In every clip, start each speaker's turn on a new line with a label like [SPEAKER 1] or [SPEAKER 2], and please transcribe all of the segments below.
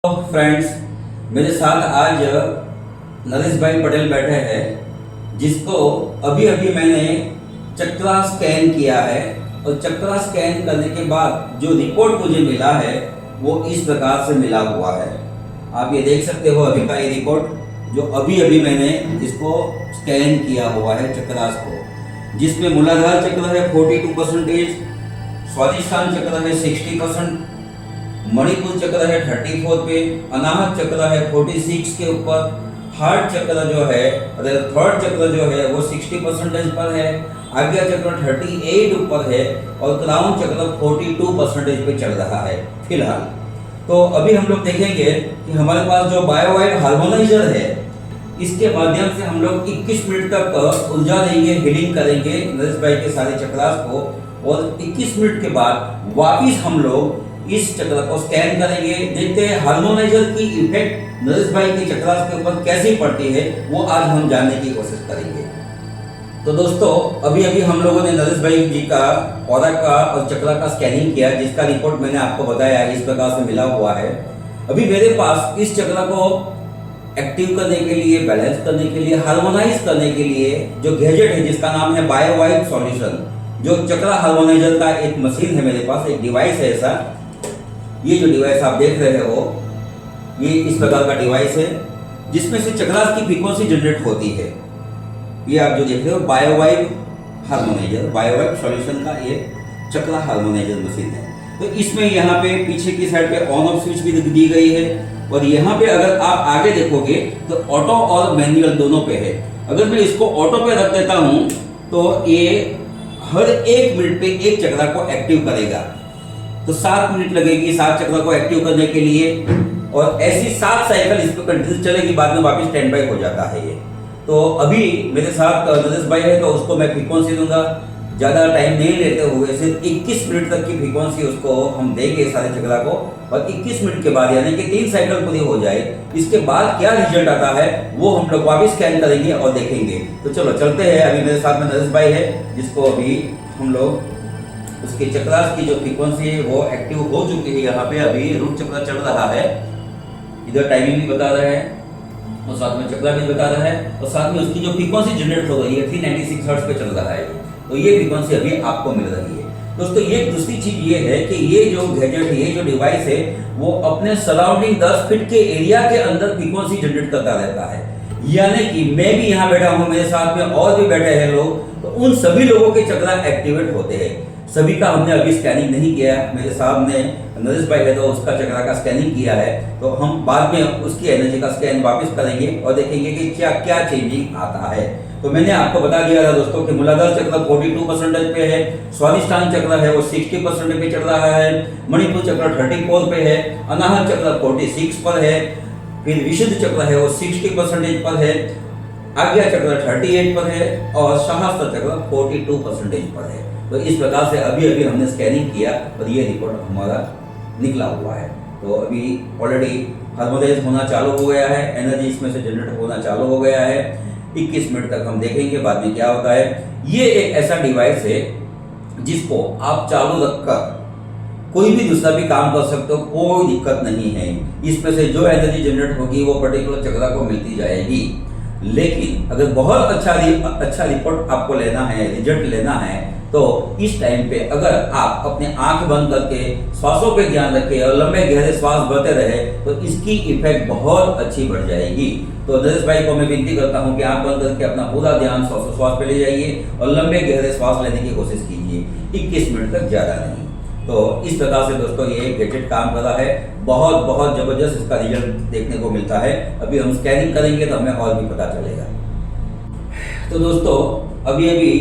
[SPEAKER 1] तो फ्रेंड्स, मेरे साथ आज नरेश भाई पटेल बैठे हैं, जिसको अभी अभी मैंने चक्रा स्कैन किया है। और चक्रा स्कैन करने के बाद जो रिपोर्ट मुझे मिला है वो इस प्रकार से मिला हुआ है। आप ये देख सकते हो अभी का ये रिपोर्ट, जो अभी अभी मैंने इसको स्कैन किया हुआ है चक्रास को, जिसमें मूलाधार चक्र है 42%, स्वादिष्टान चक्र है 60%, मणिपुर चक्र है 34 पे, अनाहत चक्र है 46 के ऊपर, हार्ट चक्र जो है थर्ड चक्र जो है वो 60% पर है, आज्ञा चक्र 38 ऊपर है और क्राउन चक्र 42% पे चल रहा है फिलहाल। तो अभी हम लोग देखेंगे कि हमारे पास जो बायोवाइब हार्मोनाइजर है, इसके माध्यम से हम लोग 21 मिनट तक ऊर्जा देंगे, हीलिंग करेंगे नरेश भाई के सारे चक्रास को, और 21 मिनट के बाद वापिस हम लोग इस चक्र को स्कैन करेंगे। देखते हैं हार्मोनाइजर की इफेक्ट नरेश भाई के चक्रास के ऊपर कैसी पड़ती है, वो आज हम जानने की कोशिश करेंगे। तो दोस्तों, अभी अभी हम लोगों ने नरेश भाई जी का पौधा का और चक्रा का स्कैनिंग किया, जिसका रिपोर्ट मैंने आपको बताया इस प्रकार से मिला हुआ है। अभी मेरे पास इस चक्र को एक्टिव करने के लिए, बैलेंस करने के लिए, हार्मोनाइज करने के लिए जो गैजेट है जिसका नाम है बायोवाइब सॉल्यूशन, जो चक्रा हार्मोनाइजर का एक मशीन है मेरे पास, एक डिवाइस है ऐसा। ये जो डिवाइस आप देख रहे हो, ये इस प्रकार का डिवाइस है जिसमें से चक्रास की फ्रीक्वेंसी जनरेट होती है। ये आप जो देख रहे हो बायोवाइब हार्मोनाइजर, बायोवाइब सॉल्यूशन का ये चक्रा हार्मोनाइजर मशीन है। तो इसमें यहाँ पे पीछे की साइड पे ऑन ऑफ स्विच भी दी गई है, और यहाँ पे अगर आप आगे देखोगे तो ऑटो और मैनुअल दोनों पे है। अगर मैं इसको ऑटो पे रख देता हूँ तो ये हर 1 मिनट पे एक चक्रा को एक्टिव करेगा। तो 7 मिनट लगेगी 7 चक्र को एक्टिव करने के लिए, और ऐसी 7 साइकिल इस पर कंटिन्यू चलेगी, बाद में वापस स्टैंड बाय हो जाता है ये। तो अभी मेरे साथ नरेश भाई है, तो उसको मैं फ्रीक्वेंसी दूंगा, ज़्यादा टाइम नहीं लेते हुए सिर्फ 21 मिनट तक की फ्रीक्वेंसी उसको हम देंगे सारे चक्रा को, और 21 मिनट के बाद यानी कि 3 साइकिल पूरी हो जाए, इसके बाद क्या रिजल्ट आता है वो हम लोग वापस स्कैन करेंगे और देखेंगे। तो चलो चलते हैं। अभी मेरे साथ में नरेश भाई है, जिसको अभी हम लोग उसके चक्रास की जो फ्रीक्वेंसी है वो एक्टिव हो चुकी है। यहाँ पे अभी रूट चक्र चल रहा है, इधर टाइमिंग भी बता रहा है और साथ में चक्रा भी बता रहा है, और साथ में उसकी जो फ्रीक्वेंसी जनरेट हो रही है 396 हर्ट्ज पे चल रहा है। तो ये फ्रीक्वेंसी अभी आपको मिल रही है। दोस्तों, ये दूसरी चीज ये है कि ये जो गैजेट है, ये जो डिवाइस है, वो अपने सराउंडिंग 10 फीट के एरिया के अंदर फ्रीक्वेंसी जनरेट करता रहता है। यानी कि मैं भी यहाँ बैठा हूँ, मेरे साथ में और भी बैठे हैं लोग, तो उन सभी लोगों के चक्रा एक्टिवेट होते हैं। सभी का हमने अभी स्कैनिंग नहीं किया, मेरे सामने नरेश भाई है तो उसका चक्रा का स्कैनिंग किया है। तो हम बाद में उसकी एनर्जी का स्कैन वापस करेंगे और देखेंगे कि क्या क्या चेंजिंग आता है। तो मैंने आपको बता दिया था दोस्तों कि मूलाधार चक्र 42% पे है, स्वादिष्टान चक्र है वो 60% पे चल रहा है, मणिपुर चक्र 34 पे है, अनाहत चक्र 46 पर है, फिर विशुद्ध चक्र है वो 60% पर है, आज्ञा चक्र 38 पर है, और सहस्त्र चक्र 42% पर है। तो इस प्रकार से अभी अभी हमने स्कैनिंग किया और ये रिपोर्ट हमारा निकला हुआ है। तो अभी ऑलरेडी हार्मोनाइज होना चालू हो गया है, एनर्जी इसमें से जनरेट होना चालू हो गया है। 21 मिनट तक हम देखेंगे बाद में क्या होता है। ये एक ऐसा डिवाइस है जिसको आप चालू रखकर कोई भी दूसरा भी काम कर सकते हो, कोई दिक्कत नहीं है। इसमें से जो एनर्जी जनरेट होगी वो पर्टिकुलर चक्रा को मिलती जाएगी। लेकिन अगर बहुत अच्छा रिपोर्ट आपको लेना है, रिजल्ट लेना है, तो इस टाइम पे अगर आप अपने आंख बंद करके श्वासों पे ध्यान रखें और लंबे गहरे श्वास भरते रहे, तो इसकी इफेक्ट बहुत अच्छी बढ़ जाएगी। तो नरेश भाई को मैं विनती करता हूं कि आंख बंद करके अपना पूरा ध्यान श्वास पे ले जाइए और लंबे गहरे श्वास लेने की कोशिश कीजिए, 21 मिनट तक, ज्यादा नहीं। तो इस प्रकार से दोस्तों ये गैजेट काम कर रहा है, बहुत बहुत जबरदस्त इसका रिजल्ट देखने को मिलता है। अभी हम स्कैनिंग करेंगे तो हमें और भी पता चलेगा। तो दोस्तों, अभी अभी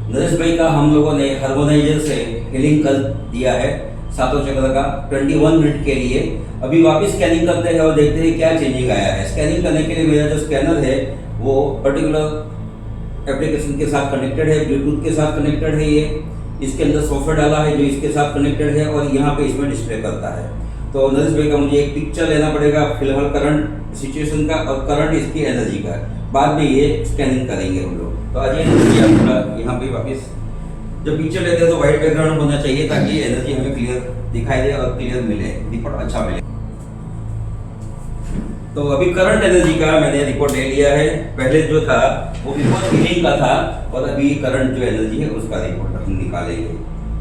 [SPEAKER 1] नरेश भाई का हम लोगों ने हार्मोनाइजर से हीलिंग कर दिया है सातों चक्र का 21 मिनट के लिए। अभी वापस स्कैनिंग करते हैं और देखते हैं क्या चेंजिंग आया है। स्कैनिंग करने के लिए मेरा जो स्कैनर है वो पर्टिकुलर एप्लीकेशन के साथ कनेक्टेड है, ब्लूटूथ के साथ कनेक्टेड है। ये इसके अंदर सॉफ्टवेयर डाला है जो इसके साथ कनेक्टेड है, और यहाँ पे इसमें डिस्प्ले करता है। तो नरेश भाई का मुझे एक पिक्चर लेना पड़ेगा फिलहाल करंट सिचुएशन का और करंट इसकी एनर्जी का, बाद में ये स्कैनिंग करेंगे हम लोग। तो आज यहाँ पे वापस जब पिक्चर लेते हैं तो व्हाइट बैकग्राउंड होना चाहिए ताकि एनर्जी हमें क्लियर दिखाई दे और क्लियर मिले, रिपोर्ट अच्छा मिले। तो अभी करंट एनर्जी का मैंने रिपोर्ट ले लिया है। पहले जो था वो बिफोर हीलिंग का था, और अभी करंट जो एनर्जी है उसका रिपोर्ट हम निकालेंगे।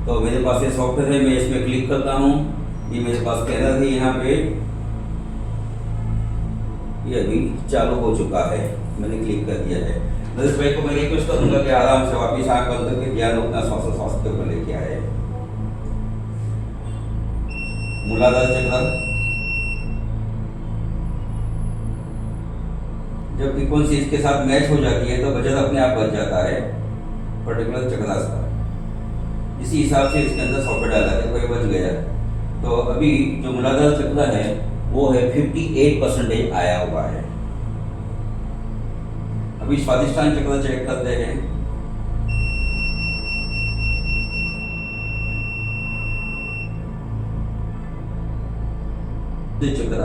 [SPEAKER 1] तो मेरे पास ये सॉफ्टवेयर है, मैं इसमें क्लिक करता हूँ। ये मेरे पास स्कैनर है यहाँ पे, ये अभी चालू हो चुका है, मैंने क्लिक कर दिया है। नरेश भाई को मैं रिक्वेस्ट करूँगा कि आराम से वापिस आकर करके ध्यान अपना स्वास्थ्य पर लेके आए। मूलाधार चक्र जब फ्रीक्वेंसी इसके साथ मैच हो जाती है तो बजट अपने आप बच जाता है पर्टिकुलर चक्रास का। इसी हिसाब से इसके अंदर सॉफ्टवेयर डाला है, कोई बच गया। तो अभी जो मूलाधार चक्र है वो है 58% आया हुआ है। अभी स्वादिष्टान चक्र चेक करते हैं। चक्र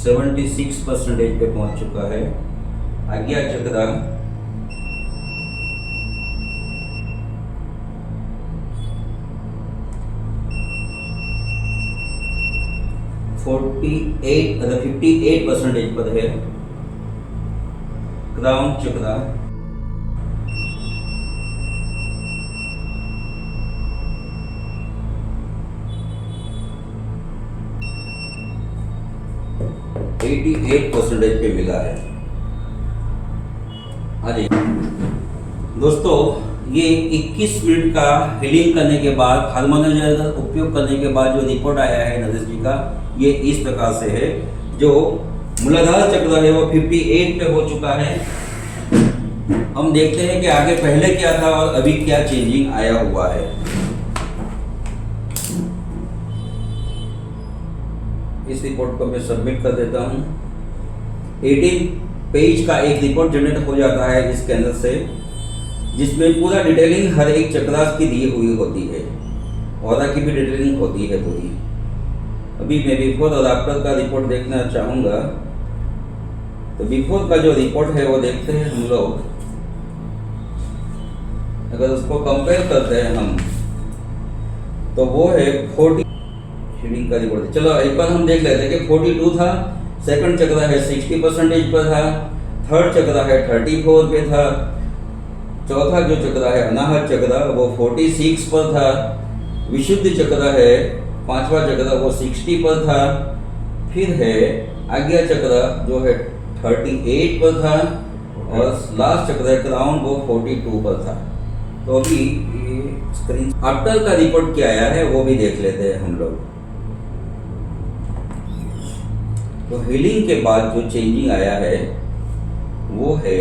[SPEAKER 1] 76% पे पहुंच चुका है। आज्ञा चक्र 58% पर है। क्राउन चक्र 88% पे मिला है। अरे दोस्तों, ये 21 मिनट का हीलिंग करने के बाद, हार्मोनाइजर का उपयोग करने के बाद जो रिपोर्ट आया है नरेश जी का, ये इस प्रकार से है। जो मूलाधार चक्र है वो 58 पे हो चुका है। हम देखते हैं कि आगे पहले क्या था और अभी क्या चेंजिंग आया हुआ है। इस रिपोर्ट को मैं सबमिट कर देता हूं। 18 पेज का एक रिपोर्ट जनरेट हो जाता है इस स्कैनर से, जिसमें पूरा डिटेलिंग हर एक चक्रास की दी हुई होती है, ऑरा की भी डिटेलिंग होती है पूरी। अभी मैं बिफोर और आफ्टर का रिपोर्ट देखना चाहूँगा। तो बिफोर का जो रिपोर्ट है वो देखते हैं हम लोग। अगर उसको कंपेयर करते हैं हम, तो वो है 40 शीडिंग का रिपोर्ट। चलो एक बार हम देख लेते हैं कि 42 था, सेकंड चक्र है 60% पर था, थर्ड चक्र है 34 पे था, चौथा जो चक्र है अनाहत चक्र वो 46 पर था, विशुद्ध चक्र है पांचवा चक्र वो 60 पर था, फिर है आज्ञा चक्र जो है 38 पर था, और लास्ट चक्र है क्राउन वो 42 पर था। तो अभी स्क्रीन आफ्टर का रिपोर्ट क्या आया है वो भी देख लेते हैं हम लोग। तो हीलिंग के बाद जो चेंजिंग आया है वो है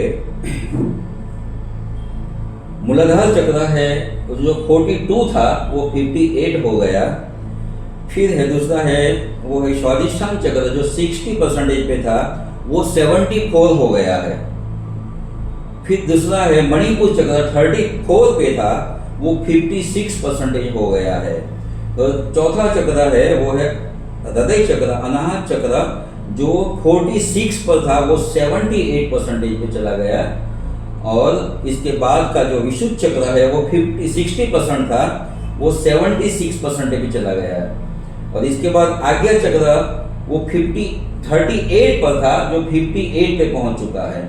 [SPEAKER 1] मूलाधार चक्र है जो 42 था वो 58 हो गया। फिर है दूसरा है वो है स्वादिष्टान चक्र जो 60% पे था वो 74 हो गया है। फिर दूसरा है मणिपुर चक्र 34 पे था वो 56% हो गया है। तो चौथा चक्र है वो है हृदय चक्र अनाहत चक्र जो 46 पर था वो 78% पे चला गया। और इसके बाद का जो विशुद्ध चक्र है वो 60% था वो 76% पे चला गया। और इसके बाद आज्ञा चक्र वो 38 पर था जो 58 पे पहुंच चुका है।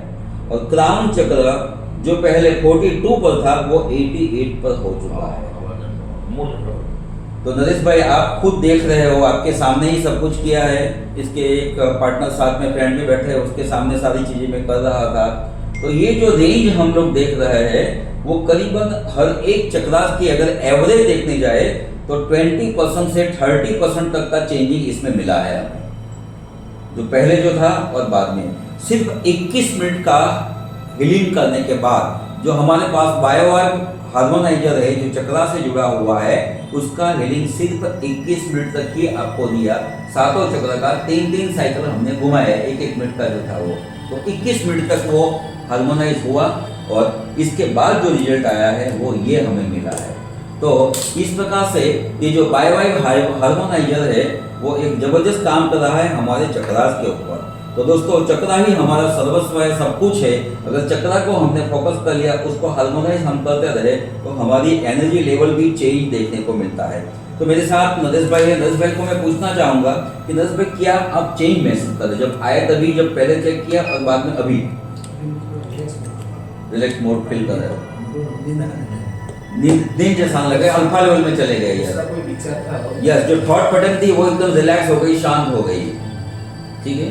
[SPEAKER 1] और क्राउन चक्र जो पहले 42 पर था वो 88 पर हो चुका है। तो नरेश भाई आप खुद देख रहे हो, आपके सामने ही सब कुछ किया है। इसके एक पार्टनर साथ में फ्रेंड में बैठे हैं, उसके सामने सारी चीजें मैं कर रहा था। तो ये जो रेंज हम लोग देख रहे हैं वो करीबन हर एक चक्रास की अगर एवरेज देखने जाए तो 20% से 30% तक का चेंजिंग इसमें मिला है हमें, जो पहले जो था और बाद में। सिर्फ 21 मिनट का हीलिंग करने के बाद जो हमारे पास बायोवाइब हार्मोनाइजर है जो चक्रा से जुड़ा हुआ है, उसका हीलिंग सिर्फ 21 मिनट तक ही आपको दिया। सातों चक्र का 3 साइकिल हमने घुमाया, 1 मिनट का जो था वो। तो 21 मिनट तक वो हार्मोनाइज हुआ और इसके बाद जो रिजल्ट आया है वो ये हमें मिला है। तो इस प्रकार से ये जो बायोवाइब हार्मोनाइजर है वो एक जबरदस्त काम कर रहा है हमारे चक्रास के ऊपर। तो दोस्तों चक्रा ही हमारा सर्वस्व है, सब कुछ है। अगर चक्रा को हमने फोकस कर लिया, उसको हार्मोनाइज हम करते रहे, तो हमारी एनर्जी लेवल भी चेंज देखने को मिलता है। तो मेरे साथ नरेश भाई है। नरेश भाई को मैं पूछना चाहूंगा कि नरेश भाई क्या आप चेंज महसूस कर रहे, जब आए तभी, जब पहले चेक किया और बाद में अभी रिलैक्स मोड फील कर रहे हो? नींद जैसा लगे, अल्फा लेवल में चले गए। यस, जो थॉट पैटर्न थी वो एकदम रिलैक्स हो गई, शांत हो गई। ठीक है,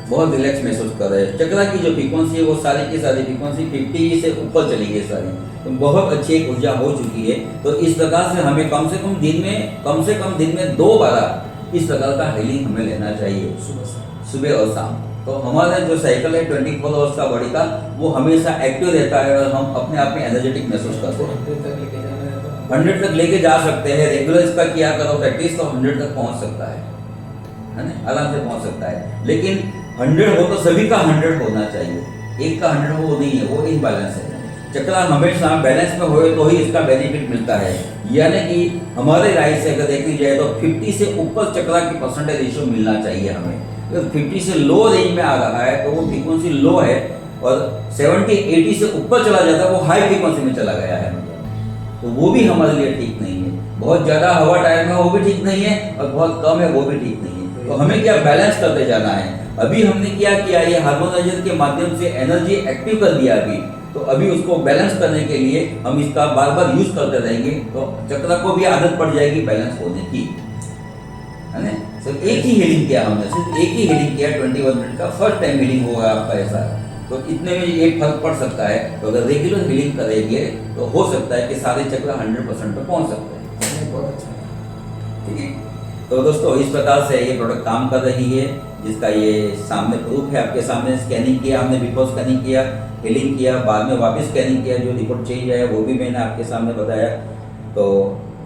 [SPEAKER 1] बहुत रिलैक्स महसूस कर रहे हैं। चक्रा की जो फ्रीक्वेंसी है वो सारी की सारी फ्रीक्वेंसी 50 से ऊपर चली गई सारी, तो बहुत अच्छी एक ऊर्जा हो चुकी है। तो इस प्रकार से हमें कम से कम दिन में 2 बार इस प्रकार का हीलिंग हमें लेना चाहिए, सुबह और शाम। तो हमारा जो साइकिल है 24 आवर्स का बॉडी का, वो हमेशा एक्टिव रहता है और हम अपने आप में एनर्जेटिक महसूस करते हैं। 100 तक लेके जा सकते हैं। रेगुलर इसका किया करो प्रैक्टिस, तो 100 तक पहुंच सकता है ना, आराम से पहुंच सकता है। लेकिन 100 हो तो सभी का 100 होना चाहिए, एक का 100 वो नहीं है, वो इनबैलेंस है। चक्रा हमेशा बैलेंस में होए तो ही इसका बेनिफिट मिलता है। यानी कि हमारे राइट से अगर देखी जाए तो 50 से ऊपर चक्रा की परसेंटेज रेशियो मिलना चाहिए हमें। अगर 50 से लो रेंज में आ रहा है तो वो फ्रीक्वेंसी लो है, और 70-80 से ऊपर चला जाता है वो हाई फ्रीक्वेंसी में चला गया है, तो वो भी हमारे लिए ठीक नहीं है। बहुत ज्यादा हवा टाइम है वो भी ठीक नहीं है, और बहुत कम है वो भी ठीक नहीं है। तो हमें क्या बैलेंस करते जाना है। अभी हमने क्या किया, ये हार्मोनाइजर के माध्यम से एनर्जी एक्टिव कर दिया अभी, तो अभी उसको बैलेंस करने के लिए हम इसका बार बार यूज करते रहेंगे, तो चक्रा को भी आदत पड़ जाएगी बैलेंस होने की, है ना। सिर्फ एक ही हीलिंग किया हमने, सिर्फ एक ही हीलिंग किया 21 मिनट का, फर्स्ट टाइम हीलिंग होगा आपका ऐसा, तो इतने में एक फर्क पड़ सकता है। तो अगर रेगुलर हीलिंग करेंगे तो हो सकता है कि सारे चक्र 100% पे पहुंच सकते हैं। बहुत अच्छा, ठीक है। तो दोस्तों इस प्रकार से ये प्रोडक्ट काम कर रही है, जिसका ये सामने प्रूफ है आपके सामने। स्कैनिंग किया हमने, बिफोर स्कैनिंग किया, हीलिंग किया, बाद में वापस स्कैनिंग किया, जो रिपोर्ट चेंज आया वो भी मैंने आपके सामने बताया। तो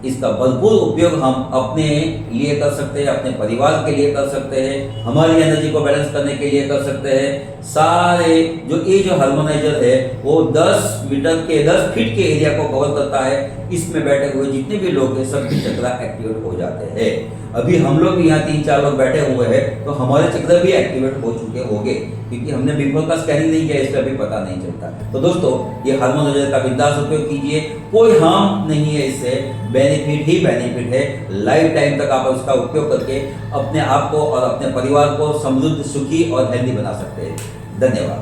[SPEAKER 1] इसका भरपूर उपयोग हम अपने लिए कर सकते हैं, अपने परिवार के लिए कर सकते हैं, हमारी एनर्जी को बैलेंस करने के लिए कर सकते हैं। सारे जो हार्मोनाइजर है वो 10 फीट के एरिया को कवर करता है। इसमें बैठे हुए जितने भी लोग हैं सबके चक्रा एक्टिवेट हो जाते हैं। अभी हम लोग यहाँ 3-4 लोग बैठे हुए हैं, तो हमारे चक्र भी एक्टिवेट हो चुके होंगे, क्योंकि हमने बिफोर का स्कैनिंग नहीं किया, इसका भी पता नहीं चलता। तो दोस्तों ये हार्मोनाइजर का बिंदास उपयोग कीजिए, कोई हार्म नहीं है इससे, बेनिफिट ही बेनिफिट है। लाइफ टाइम तक आप उसका उपयोग करके अपने आप को और अपने परिवार को समृद्ध, सुखी और हेल्दी बना सकते हैं। धन्यवाद।